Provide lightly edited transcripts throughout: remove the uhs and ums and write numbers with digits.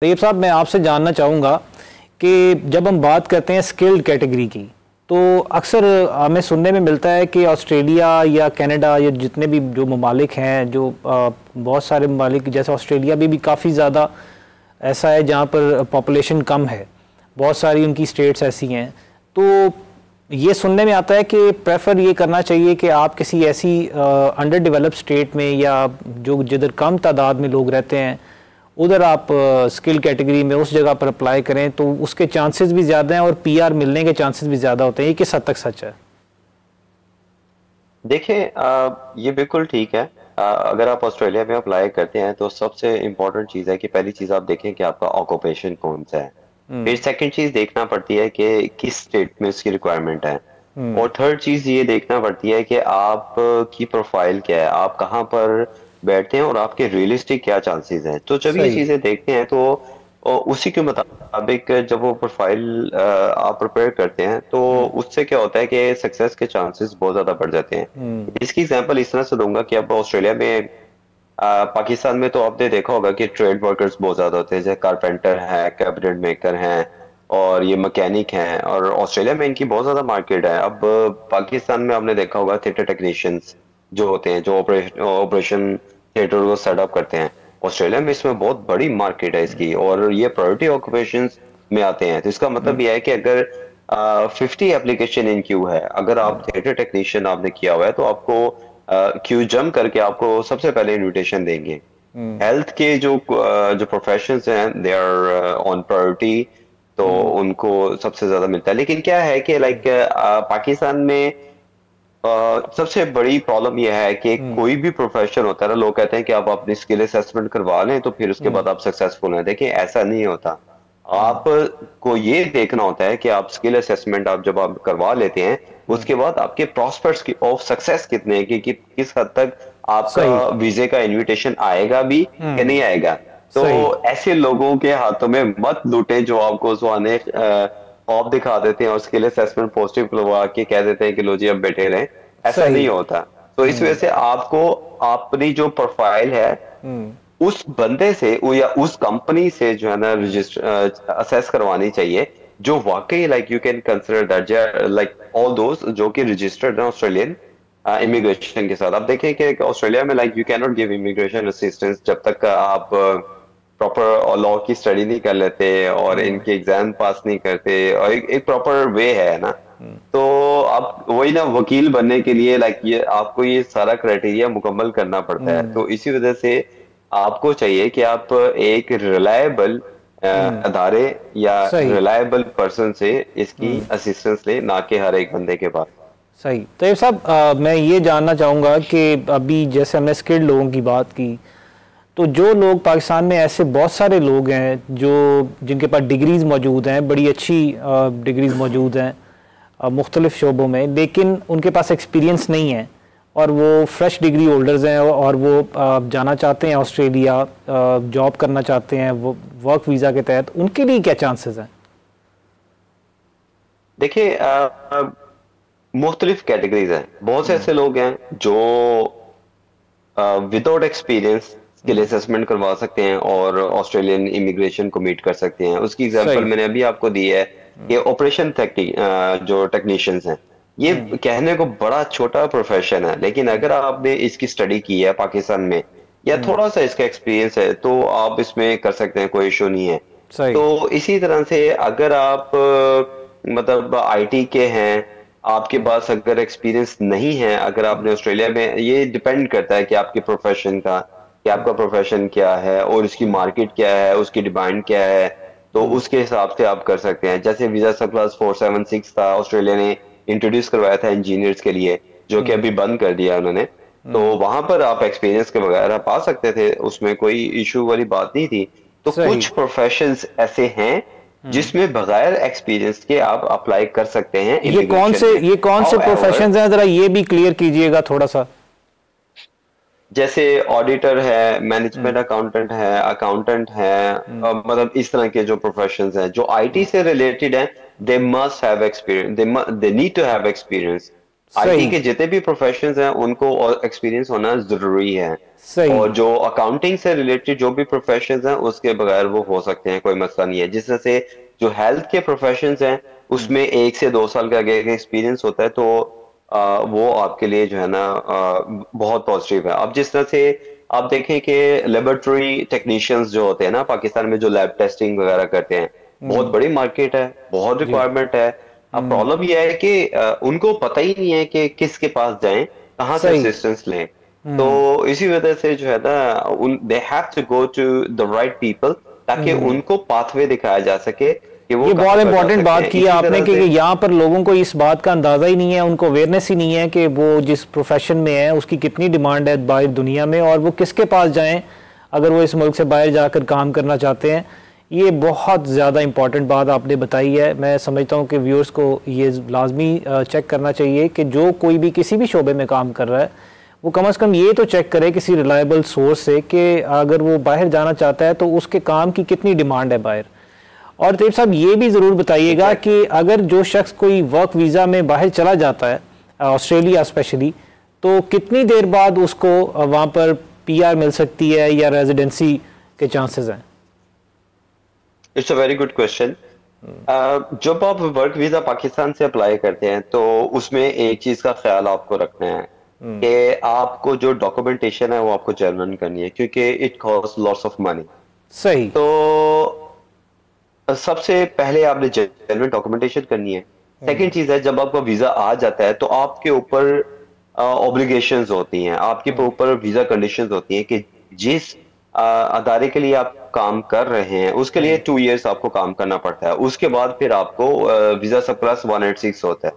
तैयब साहब, मैं आपसे जानना चाहूँगा कि जब हम बात करते हैं स्किल्ड कैटेगरी की, तो अक्सर हमें सुनने में मिलता है कि ऑस्ट्रेलिया या कनाडा या जितने भी जो ममालिक हैं, जो बहुत सारे ममालिक जैसे ऑस्ट्रेलिया भी काफ़ी ज़्यादा ऐसा है जहाँ पर पॉपुलेशन कम है, बहुत सारी उनकी स्टेट्स ऐसी हैं। तो ये सुनने में आता है कि प्रेफर ये करना चाहिए कि आप किसी ऐसी अंडर डेवलप्ड स्टेट में या जो जिधर कम तादाद में लोग रहते हैं उधर आप स्किल कैटेगरी में उस जगह पर अप्लाई करें, तो उसके चांसेस भी ज़्यादा हैं और पीआर मिलने के चांसेस भी ज़्यादा होते हैं। ये किस हद तक सच है? देखिए, ये बिल्कुल ठीक है। अगर आप ऑस्ट्रेलिया में अप्लाई करते हैं तो सबसे इम्पोर्टेंट चीज़ है कि पहली चीज़ आप देखें कि आपका ऑक्यूपेशन कौन सा है। फिर सेकंड चीज़ देखना पड़ती है कि किस स्टेट में इसकी रिक्वायरमेंट है। और थर्ड चीज़ ये देखना पड़ती है कि आप की प्रोफाइल क्या है, आप कहाँ पर बैठते हैं और आपके रियलिस्टिक क्या चांसेस हैं। तो जब ये सही। चीज़ें देखते हैं तो उसी के मुताबिक जब वो प्रोफाइल आप प्रिपेयर करते हैं तो उससे क्या होता है कि सक्सेस के चांसेस बहुत ज्यादा बढ़ जाते हैं। इसकी एग्जांपल इस तरह से दूंगा कि अब ऑस्ट्रेलिया में पाकिस्तान में तो आपने देखा होगा कि ट्रेड वर्कर्स बहुत ज्यादा होते हैं, जैसे कारपेंटर है, कैबिनेट मेकर हैं और ये मैकेनिक हैं। और ऑस्ट्रेलिया में इनकी बहुत ज्यादा मार्केट है। अब पाकिस्तान में आपने देखा होगा थिएटर टेक्नीशियंस जो होते हैं, जो ऑपरेशन थिएटर को सेटअप करते हैं। ऑस्ट्रेलिया में इसमें बहुत बड़ी मार्केट है इसकी और ये प्रायोरिटी ऑक्यूपेशंस में आते हैं। तो इसका मतलब यह है कि अगर 50 एप्लीकेशन इन क्यू है, अगर आप थिएटर टेक्नीशियन आपने किया हुआ है तो आपको क्यू जंप करके आपको सबसे पहले इनविटेशन देंगे। हेल्थ के जो प्रोफेशंस हैं दे आर ऑन प्रायोरिटी, तो उनको सबसे ज्यादा मिलता है। लेकिन क्या है कि लाइक पाकिस्तान में सबसे बड़ी प्रॉब्लम यह है कि कोई भी प्रोफेशन होता है ना, लोग कहते हैं कि आप अपनी स्किल असेसमेंट करवा लें तो फिर उसके बाद आप सक्सेसफुल हैं। देखिए, ऐसा नहीं होता। आपको ये देखना होता है कि आप स्किल असेसमेंट आप जब आप करवा लेते हैं उसके बाद आपके प्रॉस्पेक्ट्स की ऑफ सक्सेस कितने हैं, कि किस हद तक आपका सही। वीजे का इनविटेशन आएगा भी कि नहीं आएगा। तो सही। ऐसे लोगों के हाथों में मत लूटें जो आपको सुहाने ख्वाब दिखा देते हैं और स्किल असेसमेंट पॉजिटिव करवा के कह देते हैं कि लो जी अब बैठे रहें। ऐसा सही। नहीं होता। तो इस वजह से आपको अपनी जो प्रोफाइल है उस बंदे से या उस कंपनी से जो है ना रजिस्टर असेस करवानी चाहिए, जो वाकई like you can consider that like all those जो कि रजिस्टर्ड है ऑस्ट्रेलियन इमिग्रेशन के साथ। आप देखें कि ऑस्ट्रेलिया में like you can not give immigration assistance जब तक आप प्रॉपर लॉ की स्टडी नहीं कर लेते और इनके एग्जाम पास नहीं करते और एक प्रॉपर वे है ना। तो आप वही ना, वकील बनने के लिए लाइक ये आपको ये सारा क्राइटेरिया मुकम्मल करना पड़ता है। तो इसी वजह से आपको चाहिए कि आप एक रिलायबल अदारे या सही। रिलायबल पर्सन से इसकी असिस्टेंस ले, ना कि हर एक बंदे के पास। सही। तैयब साहब, मैं ये जानना चाहूँगा कि अभी जैसे हमने स्किल्ड लोगों की बात की, तो जो लोग पाकिस्तान में ऐसे बहुत सारे लोग हैं जो जिनके पास डिग्रीज़ मौजूद हैं, बड़ी अच्छी डिग्रीज़ मौजूद हैं मुख्तलिफ़ शोबों में, लेकिन उनके पास एक्सपीरियंस नहीं है और वो फ्रेश डिग्री होल्डर्स हैं और वो जाना चाहते हैं ऑस्ट्रेलिया, जॉब करना चाहते हैं वो वर्क वीज़ा के तहत, उनके लिए क्या चांसेस हैं? देखिए, मुख्तलिफ कैटेगरीज हैं। बहुत से ऐसे लोग हैं जो विदाउट एक्सपीरियंस स्किल असेसमेंट करवा सकते हैं और ऑस्ट्रेलियन इमिग्रेशन को मीट कर सकते हैं। उसकी एग्जांपल सही। मैंने अभी आपको दी है कि ऑपरेशन जो टेक्नीशियंस हैं, ये कहने को बड़ा छोटा प्रोफेशन है, लेकिन अगर आपने इसकी स्टडी की है पाकिस्तान में या थोड़ा सा इसका एक्सपीरियंस है तो आप इसमें कर सकते हैं, कोई इशू नहीं है। सही। तो इसी तरह से अगर आप मतलब आईटी के हैं, आपके पास अगर एक्सपीरियंस नहीं है, अगर आपने ऑस्ट्रेलिया में, ये डिपेंड करता है कि आपके प्रोफेशन का, कि आपका प्रोफेशन क्या है और इसकी मार्केट क्या है, उसकी डिमांड क्या है। तो उसके हिसाब से आप कर सकते हैं। जैसे वीजा सब क्लास 476 था, ऑस्ट्रेलिया ने इंट्रोड्यूस करवाया था इंजीनियर्स के लिए, जो कि अभी बंद कर दिया उन्होंने। तो वहां पर आप एक्सपीरियंस के बगैर पा सकते थे, उसमें कोई इशू वाली बात नहीं थी। तो सही। कुछ प्रोफेशंस ऐसे हैं जिसमें बगैर एक्सपीरियंस के आप अप्लाई कर सकते हैं इमिग्रेशन में। ये कौन से However, प्रोफेशंस हैं, जरा ये भी क्लियर कीजिएगा थोड़ा सा। जैसे ऑडिटर है, मैनेजमेंट अकाउंटेंट है, अकाउंटेंट है, मतलब इस तरह के जो प्रोफेशंस हैं जो आईटी से रिलेटेड हैं, they must have experience, they need to have experience. IT सही के जितने भी प्रोफेशंस हैं उनको एक्सपीरियंस होना जरूरी है। सही। और जो अकाउंटिंग से रिलेटेड जो भी प्रोफेशंस हैं उसके बगैर वो हो सकते हैं, कोई मसला नहीं है। जिस तरह से जो हेल्थ के प्रोफेशंस हैं उसमें 1 से 2 साल का अगर एक्सपीरियंस होता है तो वो आपके लिए जो है ना बहुत पॉजिटिव है। अब जिस तरह से आप देखें कि लेबोरेटरी टेक्नीशियंस जो होते हैं ना पाकिस्तान में, जो लैब टेस्टिंग वगैरह करते हैं, बहुत बड़ी मार्केट है, बहुत जी। रिक्वायरमेंट है। अब प्रॉब्लम यह है कि उनको पता ही नहीं है कि किसके पास जाएं, कहाँ से सही। असिस्टेंस लें। तो इसी वजह से जो है ना they have to go to the right people, ताकि उनको पाथवे दिखाया जा सके कि वो ये कहाँ बहुत पर जा इंपॉर्टेंट सकते बात हैं। की है इसी आपने तरह कि से यहाँ पर लोगों को इस बात का अंदाज़ा ही नहीं है, उनको अवेयरनेस ही नहीं है कि वो जिस प्रोफेशन में है उसकी कितनी डिमांड है बाहर दुनिया में, और वो किसके पास जाएं अगर वो इस मुल्क से बाहर जाकर काम करना चाहते हैं। ये बहुत ज़्यादा इंपॉर्टेंट बात आपने बताई है। मैं समझता हूँ कि व्यूअर्स को ये लाजमी चेक करना चाहिए कि जो कोई भी किसी भी शोबे में काम कर रहा है वो कम से कम ये तो चेक करे किसी रिलायबल सोर्स से कि अगर वो बाहर जाना चाहता है तो उसके काम की कितनी डिमांड है बाहर। और तैयब साहब ये भी ज़रूर बताइएगा कि अगर जो शख्स कोई वर्क वीज़ा में बाहर चला जाता है, ऑस्ट्रेलिया स्पेशली, तो कितनी देर बाद उसको वहाँ पर पीआर मिल सकती है या रेजिडेंसी के चांसेस हैं? It's a very good question. जब आप वर्क वीजा पाकिस्तान से अप्लाई करते हैं तो उसमें एक चीज का ख्याल आपको रखना है कि आपको जो डॉक्यूमेंटेशन है वो आपको जेन्युइन करनी है, क्योंकि it cost lots of money. सही। तो सबसे पहले आपने जेन्युइन डॉक्यूमेंटेशन करनी है। सेकंड चीज है, जब आपका वीजा आ जाता है तो आपके ऊपर ऑब्लिगेशंस होती हैं, आपके ऊपर वीजा कंडीशंस होती हैं कि जिस अदारे के लिए आप काम कर रहे हैं उसके लिए 2 इयर्स आपको काम करना पड़ता है। उसके बाद फिर आपको वीजा सब प्लस 186 होता है,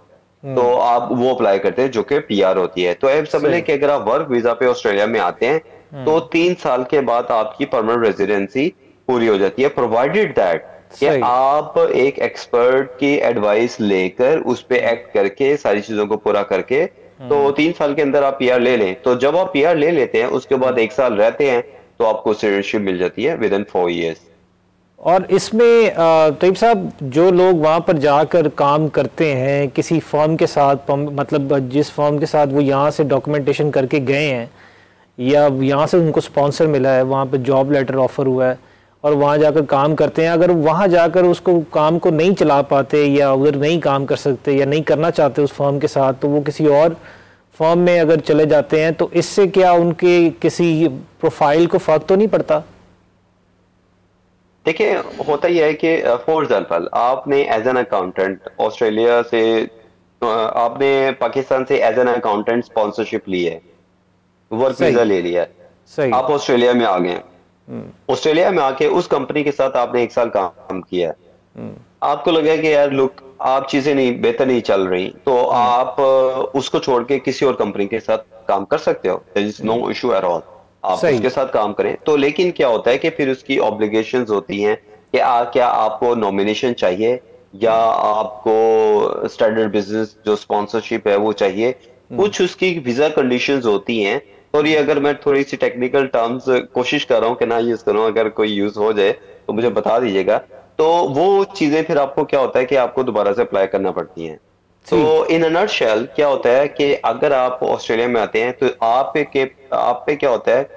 तो आप वो अप्लाई करते हैं जो कि पीआर होती है। तो अब समझ लें सही। कि अगर आप वर्क वीजा पे ऑस्ट्रेलिया में आते हैं तो 3 साल के बाद आपकी परमानेंट रेजिडेंसी पूरी हो जाती है, प्रोवाइडेड दैट कि सही। आप एक एक्सपर्ट की एडवाइस लेकर उस पे एक्ट करके सारी चीजों को पूरा करके तो 3 साल के अंदर आप पीआर ले लें। तो जब आप पीआर ले लेते हैं उसके बाद 1 साल रहते हैं तो आपको सिटीजनशिप मिल जाती है विद इन 4 इयर्स। और इसमें तैयब साहब जो लोग वहाँ पर जाकर काम करते हैं किसी फर्म के साथ, मतलब जिस फर्म के साथ वो यहाँ से डॉक्यूमेंटेशन करके गए हैं या यहाँ से उनको स्पॉन्सर मिला है, वहाँ पर जॉब लेटर ऑफर हुआ है और वहाँ जाकर काम करते हैं, अगर वहाँ जाकर उसको काम को नहीं चला पाते या उधर नहीं काम कर सकते या नहीं करना चाहते उस फर्म के साथ, तो वो किसी और फर्म में अगर चले जाते हैं तो इससे क्या उनके किसी प्रोफाइल को फर्क तो नहीं पड़ता? देखिए, होता यह है कि फॉर एग्जाम्पल आपने एज एन अकाउंटेंट ऑस्ट्रेलिया से आपने पाकिस्तान से एज एन अकाउंटेंट स्पॉन्सरशिप ली है, वर्क सही। वीजा ले लिया है, सही। आप ऑस्ट्रेलिया में आ गए हैं। ऑस्ट्रेलिया में आके उस कंपनी के साथ आपने 1 साल काम किया है, आपको लगा कि यार लुक आप चीजें नहीं बेहतर नहीं चल रही, तो आप उसको छोड़ के किसी और कंपनी के साथ काम कर सकते हो, there is no issue at all, आप सही। उसके साथ काम करें। तो लेकिन क्या होता है कि फिर उसकी ऑब्लिगेशंस होती हैं कि क्या आपको नॉमिनेशन चाहिए या आपको स्टैंडर्ड बिजनेस जो स्पॉन्सरशिप है वो चाहिए, कुछ उसकी वीजा कंडीशंस होती हैं। और ये अगर मैं थोड़ी सी टेक्निकल टर्म्स कोशिश कर रहा हूँ कि ना यूज करूँ, अगर कोई यूज हो जाए तो मुझे बता दीजिएगा। तो वो चीजें फिर आपको क्या होता है कि आपको दोबारा से अप्लाई करना पड़ती हैं। ठीक। तो इन अ नटशेल क्या होता है कि अगर आप ऑस्ट्रेलिया में आते हैं तो आप पे क्या होता है,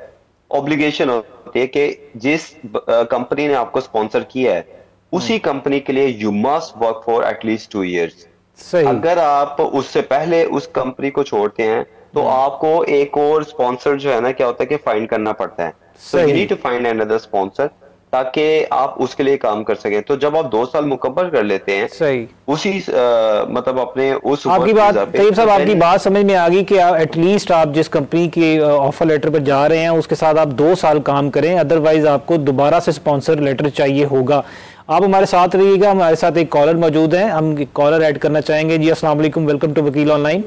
ऑब्लिगेशन होती है कि जिस कंपनी ने आपको स्पॉन्सर किया है उसी कंपनी के लिए you must work for at least 2 years. सही। अगर आप उससे पहले उस कंपनी को छोड़ते हैं तो आपको एक और स्पॉन्सर जो है ना क्या होता है कि फाइंड करना पड़ता है। तो यू सही। Need to find another sponsor ताकि आप उसके लिए काम कर सकें। तो जब आप 2 साल मुकम्मल कर लेते हैं सही। उसी मतलब अपने उस आपकी वर्क बात वीजा पे, तैयब तो साहब, आपकी देन बात समझ में आ गई कि एटलीस्ट आप जिस कंपनी के ऑफर लेटर पर जा रहे हैं उसके साथ आप 2 साल काम करें, अदरवाइज आपको दोबारा से स्पॉन्सर लेटर चाहिए होगा। आप हमारे साथ रहिएगा, हमारे साथ एक कॉलर मौजूद हैं, हम कॉलर ऐड करना चाहेंगे। जी अस्सलाम वालेकुम, वेलकम टू वकील ऑनलाइन।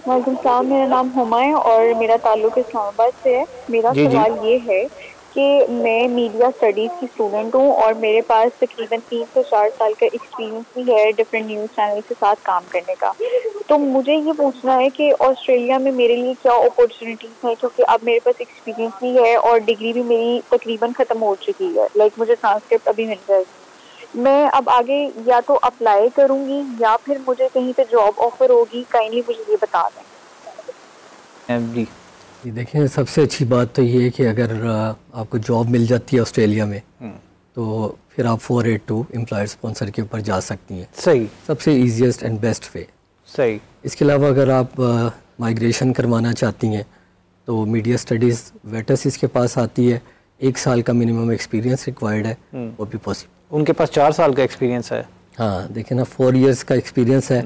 वालेकुम सलाम, मेरा नाम हुमा है और मेरा ताल्लुक इस्लामाबाद से है। मेरा जी जी। सवाल ये है कि मैं मीडिया स्टडीज़ की स्टूडेंट हूँ और मेरे पास तकरीबन 3 से 4 साल का एक्सपीरियंस भी है डिफरेंट न्यूज़ चैनल के साथ काम करने का। तो मुझे ये पूछना है कि ऑस्ट्रेलिया में मेरे लिए क्या अपॉर्चुनिटीज़ हैं, क्योंकि अब मेरे पास एक्सपीरियंस भी है और डिग्री भी मेरी तकरीबन ख़त्म हो चुकी है। लाइक मुझे ट्रांसक्रिप्ट अभी मिल जाएगी। मैं अब आगे या तो अप्लाई करूंगी या फिर मुझे कहीं पे जॉब ऑफर होगी, काइंडली मुझे ये बता दें। जी देखिए, सबसे अच्छी बात तो ये है कि अगर आपको जॉब मिल जाती है ऑस्ट्रेलिया में तो फिर आप 482 एम्प्लॉयर स्पॉन्सर के ऊपर जा सकती हैं। सही, सबसे ईजीएस्ट एंड बेस्ट वे। सही। इसके अलावा अगर आप माइग्रेशन करवाना चाहती हैं तो मीडिया स्टडीज़ वेटस इसके पास आती है, 1 साल का मिनिमम एक्सपीरियंस रिक्वायर्ड है, वो भी पॉसिबल। उनके पास 4 साल का एक्सपीरियंस है। हाँ देखिए ना, 4 इयर्स का एक्सपीरियंस है,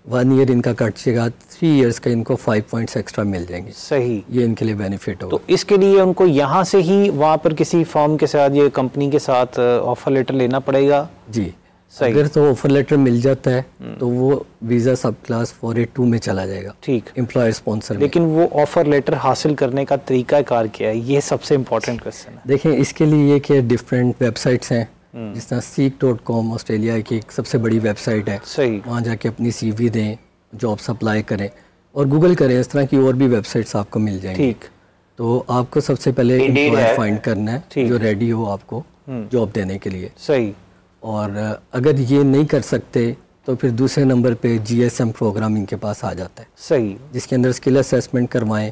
1 ईयर इनका कट जाएगा, 3 इयर्स का इनको 5 पॉइंट्स एक्स्ट्रा मिल जाएंगे। सही, ये इनके लिए बेनिफिट होगा। तो इसके लिए उनको यहाँ से ही वहाँ पर किसी फॉर्म के साथ या कंपनी के साथ ऑफर लेटर लेना पड़ेगा? जी सही। अगर तो ऑफर लेटर मिल जाता है तो वो वीज़ा सब क्लास 482 में चला जाएगा। ठीक, एम्प्लॉयर स्पॉन्सर। लेकिन वो ऑफर लेटर हासिल करने का तरीका कार क्या है, ये सबसे इम्पोर्टेंट क्वेश्चन है। देखें, इसके लिए ये कि डिफरेंट वेबसाइट्स हैं, जिस तरह seek.com ऑस्ट्रेलिया की एक सबसे बड़ी वेबसाइट है। सही। वहाँ जाके अपनी CV दें, जॉब्स अप्लाई करें और गूगल करें, इस तरह की और भी वेबसाइट्स आपको मिल जाएंगी। ठीक। तो आपको सबसे पहले एम्प्लॉयर फाइंड करना है जो रेडी हो आपको जॉब देने के लिए। सही। और अगर ये नहीं कर सकते तो फिर दूसरे नंबर पे GSM प्रोग्राम इनके पास आ जाता है। सही। जिसके अंदर स्किल असेसमेंट करवाएं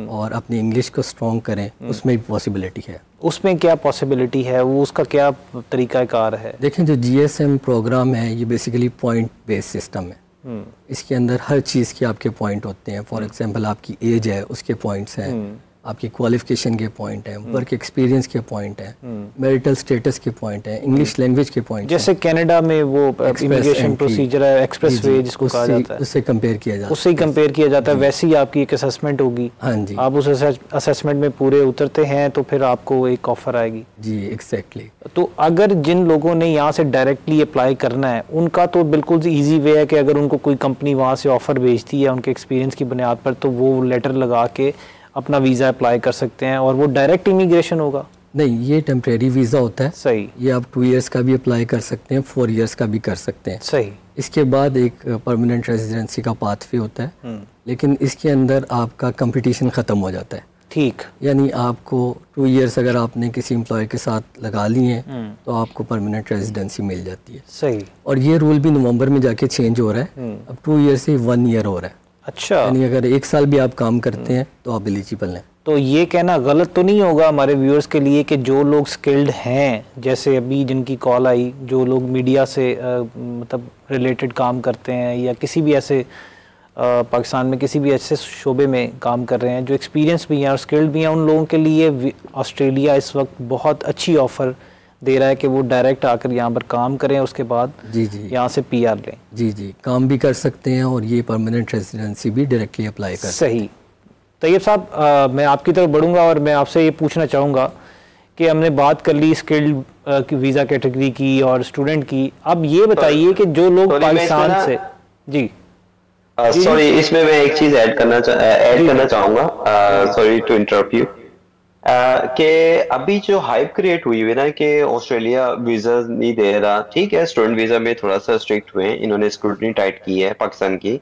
और अपनी इंग्लिश को स्ट्रॉन्ग करें, उसमें भी पॉसिबिलिटी है। उसमें क्या पॉसिबिलिटी है, वो उसका क्या तरीका कार है? देखें, जो GSM प्रोग्राम है ये बेसिकली पॉइंट बेस्ड सिस्टम है। इसके अंदर हर चीज़ के आपके पॉइंट होते हैं। फॉर एग्जांपल आपकी एज है, उसके पॉइंट्स हैं, आपकी क्वालिफिकेशन के पॉइंट हैं, वर्क एक्सपीरियंस के पॉइंट हैं, मैरिटल स्टेटस के पॉइंट हैं, इंग्लिश लैंग्वेज के पॉइंट। जैसे कनाडा में वो इमिग्रेशन प्रोसीजर है, एक्सप्रेस वे जिसको कहा जाता है, उससे कंपेयर किया जाता है। उससे ही कंपेयर किया जाता है। वैसे ही आपकी एक असेसमेंट होगी। हाँ जी। आप उस असेसमेंट में पूरे उतरते हैं तो फिर आपको एक ऑफर आएगी। जी एग्जैक्टली। तो अगर जिन लोगों ने यहाँ से डायरेक्टली अप्लाई करना है, उनका तो बिल्कुल ईजी वे है कि अगर उनको कोई कंपनी वहाँ से ऑफर भेजती है उनके एक्सपीरियंस की बुनियाद पर, तो वो लेटर लगा के अपना वीज़ा अप्लाई कर सकते हैं और वो डायरेक्ट इमिग्रेशन होगा। नहीं, ये टेम्परेरी वीज़ा होता है। सही। ये आप 2 इयर्स का भी अप्लाई कर सकते हैं, 4 इयर्स का भी कर सकते हैं। सही। इसके बाद एक परमानेंट रेजिडेंसी का पाथवे होता है, लेकिन इसके अंदर आपका कंपटीशन ख़त्म हो जाता है। ठीक। यानी आपको 2 इयर्स अगर आपने किसी एम्प्लॉयर के साथ लगा लिए हैं तो आपको परमानेंट रेजिडेंसी मिल जाती है। सही। और ये रूल भी नवंबर में जाके चेंज हो रहा है। अब 2 ईयर से 1 ईयर हो रहा है। अच्छा। यानी अगर 1 साल भी आप काम करते हैं तो आप एलिजिबल हैं। तो ये कहना गलत तो नहीं होगा हमारे व्यूअर्स के लिए कि जो लोग स्किल्ड हैं, जैसे अभी जिनकी कॉल आई, जो लोग मीडिया से मतलब रिलेटेड काम करते हैं या किसी भी ऐसे पाकिस्तान में किसी भी ऐसे शोबे में काम कर रहे हैं, जो एक्सपीरियंस भी हैं और स्किल्ड भी हैं, उन लोगों के लिए ऑस्ट्रेलिया इस वक्त बहुत अच्छी ऑफ़र दे रहा है कि वो डायरेक्ट आकर यहाँ पर काम करें, उसके बाद जी जी यहाँ से PR लें। जी जी, काम भी कर सकते हैं और ये परमानेंट रेजिडेंसी भी डायरेक्टली अप्लाई कर। सही। तैयब साहब, मैं आपकी तरफ बढ़ूँगा और मैं आपसे ये पूछना चाहूँगा कि हमने बात कर ली स्किल्ड की वीज़ा कैटेगरी की और स्टूडेंट की। अब ये बताइए कि जो लोग पाकिस्तान से जी सॉरी, इसमें मैं एक चीज ऐड करना चाहूँगा, सॉरी टू इंटरप्ट यू, कि अभी जो हाइप क्रिएट हुई है ना कि ऑस्ट्रेलिया वीजा नहीं दे रहा, ठीक है, स्टूडेंट वीजा में थोड़ा सा स्ट्रिक्ट हुए हैं, इन्होंने स्क्रूटनी टाइट की है पाकिस्तान की,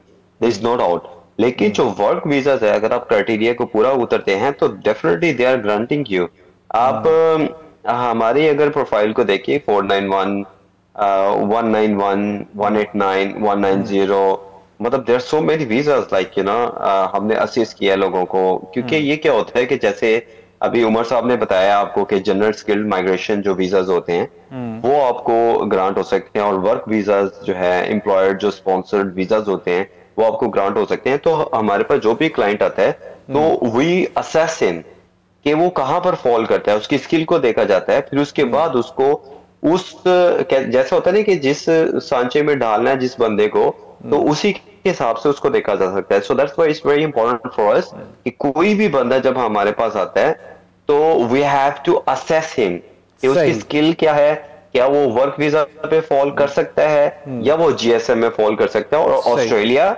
दिस इज नो डाउट, लेकिन जो वर्क वीजा है अगर आप क्राइटेरिया को पूरा उतरते हैं तो definitely they are granting you. आप हमारी अगर प्रोफाइल को देखिए 491, 191, 189, 190, मतलब there so many visas like you know, हमने असिस्ट किया लोगों को, क्योंकि ये क्या होता है कि जैसे अभी उमर साहब ने बताया आपको कि जनरल स्किल्ड माइग्रेशन जो वीजास होते हैं वो आपको ग्रांट हो सकते हैं, और वर्क वीजास जो है एम्प्लॉयर जो स्पॉन्सर्ड वीजास होते हैं वो आपको ग्रांट हो सकते हैं। तो हमारे पास जो भी क्लाइंट आता है तो वी असेस हिम कि वो कहाँ पर फॉल करता है, उसकी स्किल को देखा जाता है, फिर उसके बाद उसको उस जैसा होता है ना कि जिस सांचे में डालना है जिस बंदे को, तो उसी के हिसाब से उसको देखा जा सकता है। So that's why it's very important for us कि कोई भी बंदा जब हमारे पास आता है तो we have to assess him कि उसकी स्किल क्या है, क्या वो वर्क वीजा पे फॉल कर सकता है या वो GSM में फॉल कर सकता है। और Australia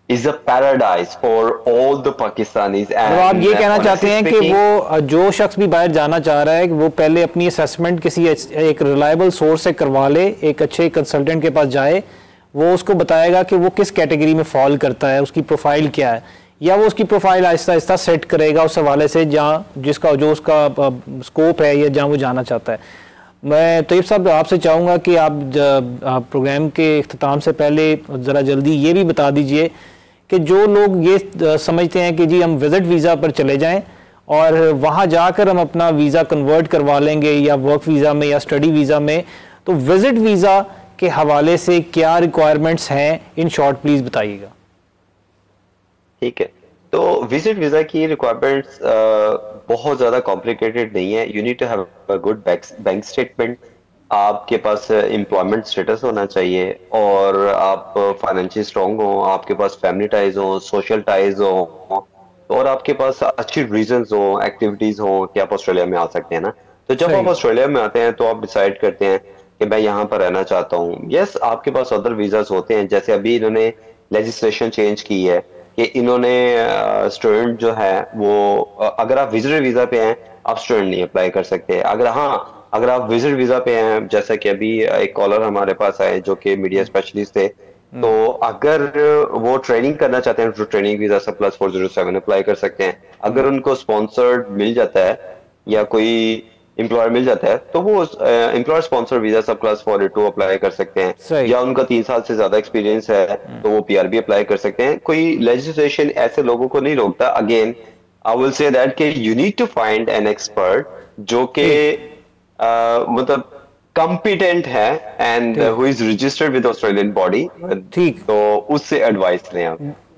is a paradise for all the Pakistanis. आप ये कहना चाहते हैं कि वो जो शख्स भी बाहर जाना चाह रहा है वो पहले अपनी असेसमेंट किसी एक रिलायबल सोर्स से करवा ले, एक अच्छे कंसल्टेंट के पास जाए, वो उसको बताएगा कि वो किस कैटेगरी में फॉल करता है, उसकी प्रोफाइल क्या है, या वो उसकी प्रोफाइल आहिस्ता आहिस्ता सेट करेगा उस हवाले से जहाँ जिसका जो उसका स्कोप है या जहाँ वो जाना चाहता है। मैं तैयब साहब आपसे चाहूँगा कि आप प्रोग्राम के इख्तिताम से पहले ज़रा जल्दी ये भी बता दीजिए कि जो लोग ये समझते हैं कि जी हम विज़िट वीज़ा पर चले जाएं और वहाँ जाकर हम अपना वीज़ा कन्वर्ट करवा लेंगे या वर्क वीज़ा में या स्टडी वीज़ा में, तो विज़िट वीज़ा के हवाले से क्या रिक्वायरमेंट्स हैं, इन शॉर्ट प्लीज़ बताइएगा। ठीक है, तो विजिट वीजा की रिक्वायरमेंट्स बहुत ज्यादा कॉम्प्लिकेटेड नहीं है। You need to have a good bank statement, आपके पास एम्प्लॉयमेंट स्टेटस होना चाहिए और आप फाइनेंशियली स्ट्रांग हो, आपके पास फैमिली टाइज हो, सोशल टाइज हो और आपके पास अच्छी रीजंस हो, एक्टिविटीज हो कि आप ऑस्ट्रेलिया में आ सकते हैं ना। तो जब आप ऑस्ट्रेलिया में आते हैं तो आप डिसाइड करते हैं कि मैं यहाँ पर रहना चाहता हूँ। यस, आपके पास अदर वीजास होते हैं, जैसे अभी इन्होंने लेजिस्लेशन चेंज की है कि इन्होंने स्टूडेंट जो है वो अगर आप विजिटर वीजा पे हैं आप स्टूडेंट नहीं अप्लाई कर सकते। अगर आप विजिटर वीजा पे हैं, जैसा कि अभी एक कॉलर हमारे पास आए जो कि मीडिया स्पेशलिस्ट थे, तो अगर वो ट्रेनिंग करना चाहते हैं तो ट्रेनिंग वीजा सब प्लस 407 अप्लाई कर सकते हैं। अगर उनको स्पॉन्सर्ड मिल जाता है या कोई एम्प्लॉयर मिल जाता है तो वो एम्प्लॉयर स्पॉन्सर वीजा सब क्लास 482 अप्लाई कर सकते हैं, या उनका 3 साल से ज्यादा एक्सपीरियंस है तो वो पीआरबी अप्लाई कर सकते हैं। कोई लेजिस्लेशन ऐसे लोगों को नहीं रोकता। Again I will say that कि you need to find an expert जो कि मतलब कॉम्पिटेंट है and who is registered with Australian body, ठीक, तो उससे एडवाइस लें आप।